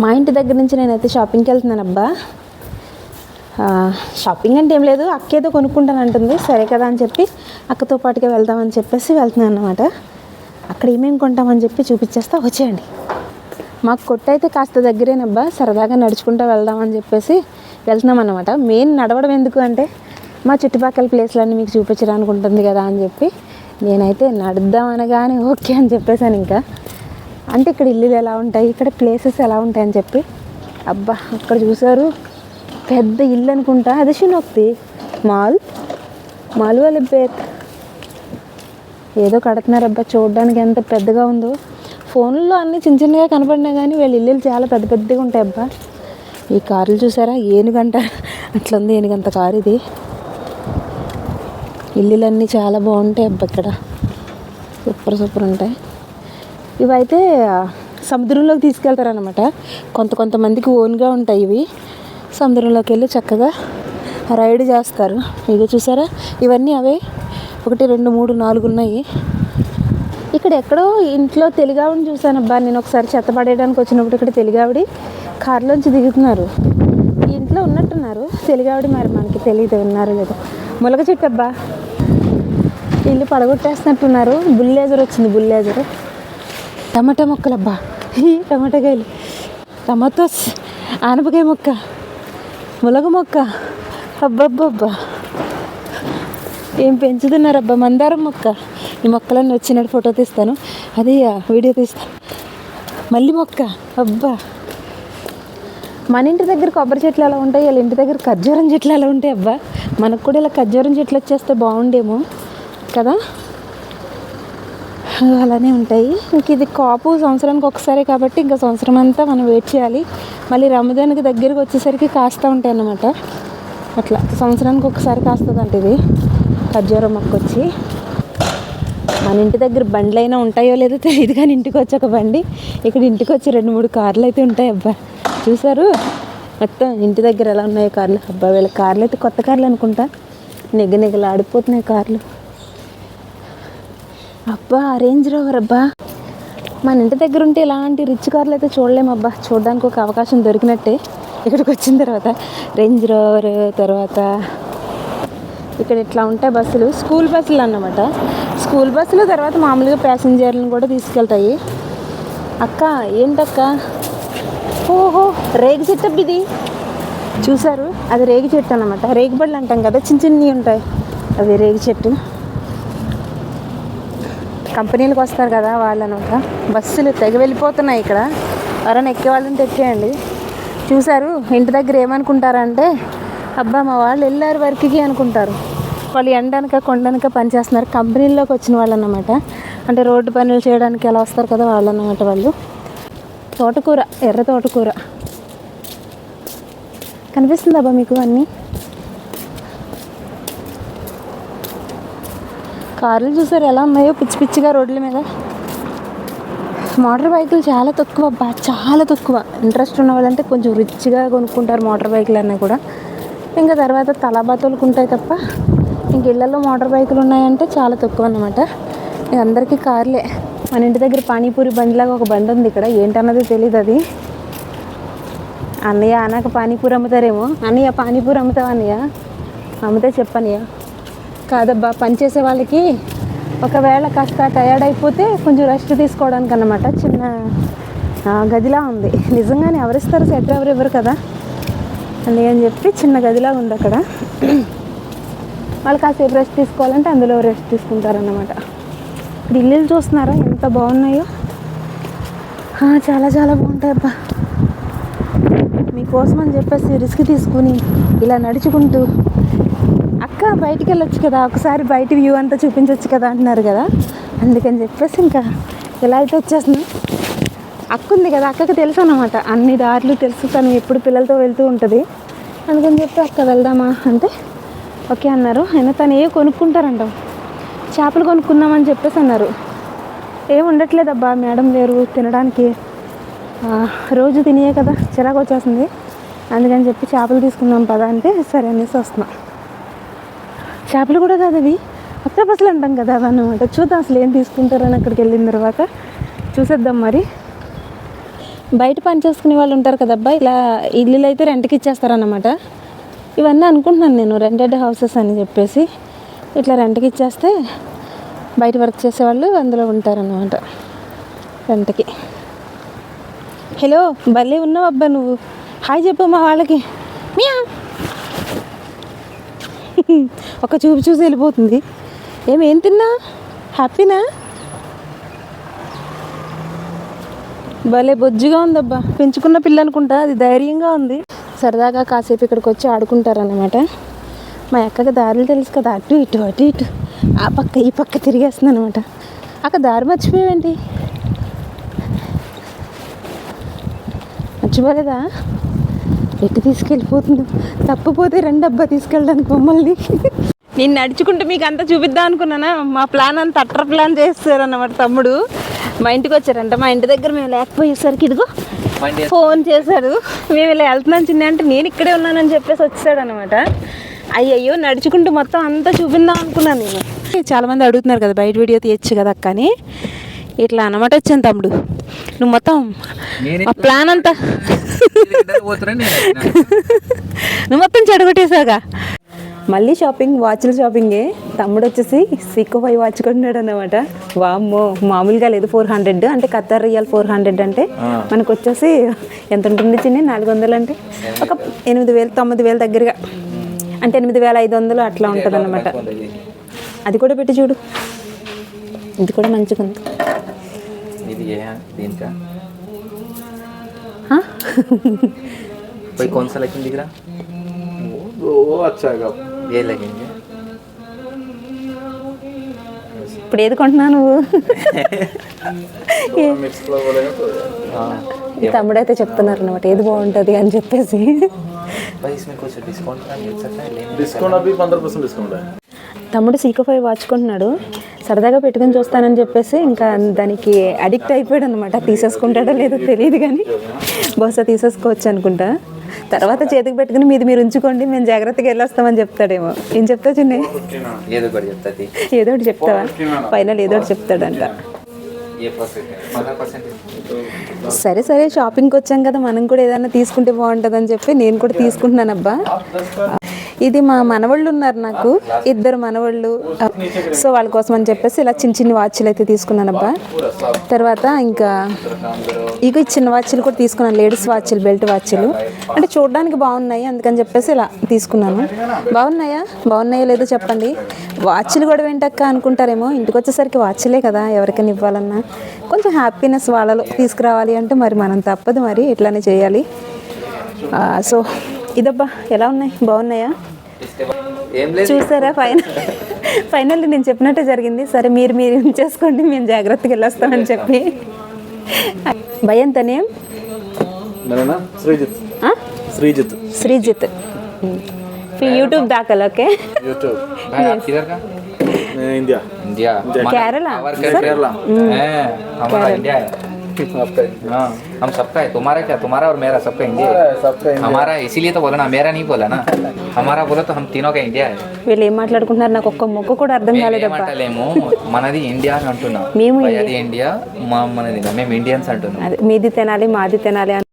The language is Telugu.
మా ఇంటి దగ్గర నుంచి నేనైతే షాపింగ్కి వెళ్తున్నాను అబ్బా. షాపింగ్ అంటే ఏం లేదు, అక్క ఏదో కొనుక్కుంటాను అంటుంది. సరే కదా అని చెప్పి అక్కతో పాటుగా వెళ్దామని చెప్పేసి వెళ్తున్నాను అన్నమాట. అక్కడ ఏమేమి కొంటామని చెప్పి చూపించేస్తా, వచ్చేయండి. మాకు కొట్టు అయితే కాస్త దగ్గరేనబ్బా, సరదాగా నడుచుకుంటూ వెళ్దామని చెప్పేసి వెళ్తున్నాం అన్నమాట. మెయిన్ నడవడం ఎందుకు అంటే మా చుట్టుపక్కల ప్లేస్లన్నీ మీకు చూపించడానికి ఉంటుంది కదా అని చెప్పి నేనైతే నడుద్దాం అనగానే ఓకే అని చెప్పేశాను. ఇంకా అంటే ఇక్కడ ఇల్లులు ఎలా ఉంటాయి, ఇక్కడ ప్లేసెస్ ఎలా ఉంటాయని చెప్పి. అబ్బా అక్కడ చూసారు పెద్ద ఇల్లు అనుకుంటా, అది షినోక్తి మాల్ వాళ్ళ బేత్ ఏదో కడుతున్నారు అబ్బా. చూడడానికి ఎంత పెద్దగా ఉందో. ఫోన్లో అన్నీ చిన్న చిన్నగా కనపడినా కానీ వీళ్ళ ఇల్లులు చాలా పెద్ద పెద్దగా ఉంటాయి అబ్బా. ఈ కార్లు చూసారా, ఏనుగంట అట్లా ఉంది, ఏనుగంత కారు ఇది. ఇల్లులన్నీ చాలా బాగుంటాయి అబ్బా ఇక్కడ, సూపర్ ఉంటాయి. ఇవైతే సముద్రంలోకి తీసుకెళ్తారనమాట. కొంతమందికి ఓన్గా ఉంటాయి ఇవి. సముద్రంలోకి వెళ్ళి చక్కగా రైడ్ చేస్తారు. ఇది చూసారా, ఇవన్నీ అవే 1 2 3 4 ఉన్నాయి. ఇక్కడ ఎక్కడో ఇంట్లో తెలుగావిడిని చూశానబ్బా నేను ఒకసారి. చెత్త పడేయడానికి వచ్చినప్పుడు ఇక్కడ తెలుగావిడి కారులోంచి దిగుతున్నారు. ఈ ఇంట్లో ఉన్నట్టున్నారు తెలుగావిడి, మరి మనకి తెలియదు ఉన్నారు లేదా. ములగ చెట్టు అబ్బా, ఇల్లు పడగొట్టేస్తున్నట్టున్నారు. బుల్లేజర్ వచ్చింది, బుల్లేజర్. టమాటా మొక్కలు అబ్బా, టమాటాకాయలు, టమాటోస్, ఆనపకాయ మొక్క, ములగ మొక్క, అబ్బబ్బబ్బా ఏం పెంచుతున్నారబ్బా. మందారం మొక్క. ఈ మొక్కలన్నీ వచ్చినట్టు ఫోటో తీస్తాను, అది వీడియో తీస్తాను. మల్లి మొక్క, అబ్బా. మన ఇంటి దగ్గర కొబ్బరి చెట్లు ఎలా ఉంటాయి, వాళ్ళ ఇంటి దగ్గర ఖర్జూరం చెట్లు ఎలా ఉంటాయి అబ్బా. మనకు కూడా ఇలా ఖర్జూరం చెట్లు వచ్చేస్తే బాగుండేమో కదా. అలానే ఉంటాయి. ఇంక ఇది కాపు సంవత్సరానికి ఒకసారి కాబట్టి ఇంకా సంవత్సరం అంతా మనం వెయిట్ చేయాలి. మళ్ళీ రమజాన్కి దగ్గరికి వచ్చేసరికి కాస్తూ ఉంటాయి అన్నమాట. అట్లా సంవత్సరానికి ఒకసారి కాస్తుందంట ఇది ఖర్జూరం మొక్క వచ్చి. మన ఇంటి దగ్గర బండ్లు అయినా ఉంటాయో లేదో తెలియదు కానీ ఇంటికి వచ్చి ఒక బండి, ఇక్కడ ఇంటికి వచ్చి 2 3 కార్లు అయితే ఉంటాయి అబ్బా. చూసారు మొత్తం ఇంటి దగ్గర ఎలా ఉన్నాయో కార్లు. అబ్బా వీళ్ళ కార్లు అయితే కొత్త కార్లు అనుకుంటా, నిగనిగలు ఆడిపోతున్నాయి కార్లు. అబ్బా రేంజ్ రోవర్ అబ్బా. మన ఇంటి దగ్గర ఉంటే ఇలాంటి రిచ్ కార్లు అయితే చూడలేమబ్బా. చూడడానికి ఒక అవకాశం దొరికినట్టే ఇక్కడికి వచ్చిన తర్వాత. రేంజ్ రోవర్, తర్వాత ఇక్కడ ఇట్లా ఉంటాయి బస్సులు, స్కూల్ బస్సులు అన్నమాట. స్కూల్ బస్సులు తర్వాత మామూలుగా ప్యాసింజర్లను కూడా తీసుకెళ్తాయి. అక్క ఏంటక్క, ఓహో రేగి చెట్టు ఇది చూసారు, అది రేగి చెట్టు అన్నమాట. రేగి బళ్ళు అంటాం కదా, చిన్నవి ఉంటాయి అవి రేగి చెట్టు. కంపెనీలకు వస్తారు కదా వాళ్ళు అనమాట. బస్సులు తెగ వెళ్ళిపోతున్నాయి ఇక్కడ. ఎవరైనా ఎక్కేవాళ్ళని ఎక్కేయండి. చూసారు ఇంటి దగ్గర ఏమనుకుంటారంటే అబ్బా మా వాళ్ళు వెళ్ళారు వర్క్కి అనుకుంటారు. వాళ్ళు ఎండనక కొండనక పనిచేస్తున్నారు. కంపెనీల్లోకి వచ్చిన వాళ్ళు అన్నమాట. అంటే రోడ్డు పనులు చేయడానికి ఎలా వస్తారు కదా వాళ్ళు అన్నమాట. వాళ్ళు తోటకూర, ఎర్ర తోటకూర కనిపిస్తుంది అబ్బా మీకు. అన్నీ కార్లు చూసారు ఎలా ఉన్నాయో పిచ్చి పిచ్చిగా రోడ్ల మీద. మోటార్ బైకులు చాలా తక్కువ అబ్బా, చాలా తక్కువ. ఇంట్రెస్ట్ ఉన్న వాళ్ళంటే కొంచెం రిచ్గా కొనుక్కుంటారు మోటార్ బైకులు అన్నీ కూడా. ఇంకా తర్వాత తలాబాతులకు ఉంటాయి తప్ప ఇంక ఇళ్లలో మోటార్ బైకులు ఉన్నాయంటే చాలా తక్కువ అన్నమాట. అందరికీ కార్లే. మన ఇంటి దగ్గర పానీపూరి బండిలాగా ఒక బండి ఉంది ఇక్కడ, ఏంటన్నది తెలియదు. అది అన్నయ్య అన్నాక పానీపూరి అమ్ముతారేమో. అన్నయ్య పానీపూరి అమ్ముతావా అన్నయ్య? అమ్మితే చెప్పన్నయ్య. కాదబ్బా పనిచేసే వాళ్ళకి ఒకవేళ కాస్త టయర్డ్ అయిపోతే కొంచెం రెస్ట్ తీసుకోవడానికి అన్నమాట. చిన్న గదిలా ఉంది. నిజంగానే ఎవరిస్తారు, సెటర్ ఎవరు ఇవ్వరు కదా అని చెప్పి చిన్న గదిలా ఉంది అక్కడ. వాళ్ళు కాసేపు రెస్ట్ తీసుకోవాలంటే అందులో రెస్ట్ తీసుకుంటారన్నమాట. ఇప్పుడు ఇల్లులు చూస్తున్నారా ఎంత బాగున్నాయో. చాలా చాలా బాగుంటాయి అబ్బా. మీకోసం అని చెప్పేసి రిస్క్ తీసుకుని ఇలా నడుచుకుంటూ అక్క బయటికి వెళ్ళొచ్చు కదా, ఒకసారి బయట వ్యూ అంతా చూపించవచ్చు కదా అంటున్నారు కదా. అందుకని చెప్పేసి ఇంకా ఇలా అయితే వచ్చేస్తున్నాం. అక్క ఉంది కదా, అక్కకి తెలుసు అన్నమాట అన్ని దారులు తెలుసు. తను ఎప్పుడు పిల్లలతో వెళ్తూ ఉంటుంది. అందుకని చెప్పి అక్క వెళ్దామా అంటే ఓకే అన్నారు. అయినా తను ఏ కొనుక్కుంటారంట, చేపలు కొనుక్కుందామని చెప్పేసి అన్నారు. ఏం ఉండట్లేదబ్బా, మేడం లేరు తినడానికి, రోజు తినే కదా చిరాకు వచ్చేస్తుంది. అందుకని చెప్పి చేపలు తీసుకుందాం పదా అంటే సరే అనేసి వస్తున్నాం. చేపలు కూడా కాదు అవి అక్టోపస్లు అంటాం కదా అవి అన్నమాట. చూద్దాం అసలు ఏం తీసుకుంటారని అక్కడికి వెళ్ళిన తర్వాత చూసేద్దాం. మరి బయట పని చేసుకునే వాళ్ళు ఉంటారు కదబ్బా, ఇలా ఇల్లులు అయితే రెంట్కి ఇచ్చేస్తారన్నమాట. ఇవన్నీ అనుకుంటున్నాను నేను, రెంటెడ్ హౌసెస్ అని చెప్పేసి ఇట్లా రెంట్కి ఇచ్చేస్తే బయట వర్క్ చేసేవాళ్ళు అందులో ఉంటారన్నమాట రెంట్కి. హలో, భలే ఉన్నావు అబ్బా నువ్వు. హాయ్ చెప్పు మా వాళ్ళకి. మియా ఒక చూపు చూసి వెళ్ళిపోతుంది. ఏం తిన్నా? హ్యాపీనా? భలే బొజ్జుగా ఉందబ్బా, పెంచుకున్న పిల్ల అనుకుంటా, అది ధైర్యంగా ఉంది. సరదాగా కాసేపు ఇక్కడికి వచ్చి ఆడుకుంటారన్నమాట. మా అక్కకి దారులు తెలుసు కదా, అటు ఇటు అటు ఇటు ఆ పక్క ఈ పక్క తిరిగేస్తుంది అనమాట. అక్క దారి మర్చిపోయావేంటి? మర్చిపోలేదా? ఎటు తీసుకెళ్ళిపోతుంది? తప్పిపోతే రెండు అబ్బా తీసుకెళ్ళడానికి మమ్మల్ని. నేను నడుచుకుంటూ మీకు అంతా చూపిద్దాం అనుకున్నానా, మా ప్లాన్ అంతా అట్టర్ ప్లాన్ చేస్తారన్నమాట. తమ్ముడు మా ఇంటికి వచ్చారంట. మా ఇంటి దగ్గర మేము లేకపోయేసరికి ఇదిగో ఫోన్ చేశాడు, మేము ఇలా వెళ్తున్నాం చిన్న అంటే నేను ఇక్కడే ఉన్నానని చెప్పేసి వచ్చాడు అనమాట. అయ్యయ్యో, నడుచుకుంటూ మొత్తం అంతా చూపిందాం అనుకున్నాను నేను. చాలామంది అడుగుతున్నారు కదా బయట వీడియో తీయచ్చు కదా అక్క అని. ఇట్లా అనమాట వచ్చాను తమ్ముడు, నువ్వు మొత్తం ఆ ప్లాన్ అంతా నువ్వు మొత్తం చెడగొట్టేసాగా. మళ్ళీ షాపింగ్, వాచ్ల షాపింగే. తమ్ముడు వచ్చేసి సీకో 5 వాచ్ కొన్నాడు అనమాట. వామ్మో, మామూలుగా లేదు. 400 అంటే ఖతార్ రియల్ 400 అంటే మనకు వచ్చేసి ఎంత ఉంటుంది చిన్న? 400 అంటే ఒక 8,000 9,000 దగ్గరగా, అంటే 8,500 అట్లా ఉంటుంది అనమాట. అది కూడా పెట్టి చూడు, ఇది కూడా మంచిగా ఉంది. ఇప్పుడు ఏది కొంటున్నావు నువ్వు? తమ్ముడు అయితే చెప్తున్నారు అనమాట ఏది బాగుంటుంది అని చెప్పేసి. తమ్ముడు సీకో 5 వాచ్ కొంటున్నాడు, సరదాగా పెట్టుకుని చూస్తానని చెప్పేసి ఇంకా దానికి అడిక్ట్ అయిపోయాడు అనమాట. తీసేసుకుంటాడో లేదో తెలియదు కానీ బహుశా తీసేసుకోవచ్చు అనుకుంటా. తర్వాత చేతికి పెట్టుకుని మీరు ఉంచుకోండి, మేము జాగ్రత్తగా వెళ్ళొస్తామని చెప్తాడేమో. ఏం చెప్తావు చిన్న? ఏదో ఒకటి చెప్తావా? ఫైనల్ ఏదో ఒకటి చెప్తాడంట. సరే సరే, షాపింగ్కి వచ్చాం కదా, మనం కూడా ఏదైనా తీసుకుంటే బాగుంటుందని చెప్పి నేను కూడా తీసుకుంటున్నాను అబ్బా. ఇది మా మనవాళ్ళు ఉన్నారు, నాకు 2 మనవాళ్ళు. సో వాళ్ళ కోసం అని చెప్పేసి ఇలా చిన్న చిన్న వాచ్లు అయితే తీసుకున్నాను అబ్బా. తర్వాత ఇంకా ఇక చిన్న వాచ్లు కూడా తీసుకున్నాను, లేడీస్ వాచ్లు, బెల్ట్ వాచ్లు. అంటే చూడడానికి బాగున్నాయి అందుకని చెప్పేసి ఇలా తీసుకున్నాను. బాగున్నాయో లేదో చెప్పండి. వాచ్లు కూడా వెంటక్క అనుకుంటారేమో, ఇంటికి వచ్చేసరికి వాచ్లే కదా ఎవరికైనా ఇవ్వాలన్నా. కొంచెం హ్యాపీనెస్ వాళ్ళలో తీసుకురావాలి అంటే మరి మనం తప్పదు, మరి ఇట్లానే చేయాలి. సో ఇదబ్బా, ఎలా ఉన్నాయి? బాగున్నాయా? చూసారా? ఫైనల్లీ నేను చెప్పినట్టే జరిగింది. సరే మీరు చేసుకోండి, మేము జాగ్రత్తగా వెళ్ళొస్తామని చెప్పి. భయం తనే శ్రీజిత్ యూట్యూబ్ దాఖలు. ఓకే, కేరళ. हम सबका है, तुम्हारा क्या? तुम्हारा और मेरा सबका इंडिया है. हमारा इसीलिए तो बोला ना, मेरा नहीं बोला ना, हमारा बोला तो हम तीनों का इंडिया है. వీళ్ళు ఏం మాట్లాడుకుంటున్నారు నాకు ఒక్క మొక్క కూడా అర్థం కాలేదబ్బా. మాట్లాడలేము, మనది ఇండియా అని అంటున్నాం. అది ఇండియా, మనది మేము ఇండియన్స్ అంటున్నాం. మీది తినాలి మాది తినాలి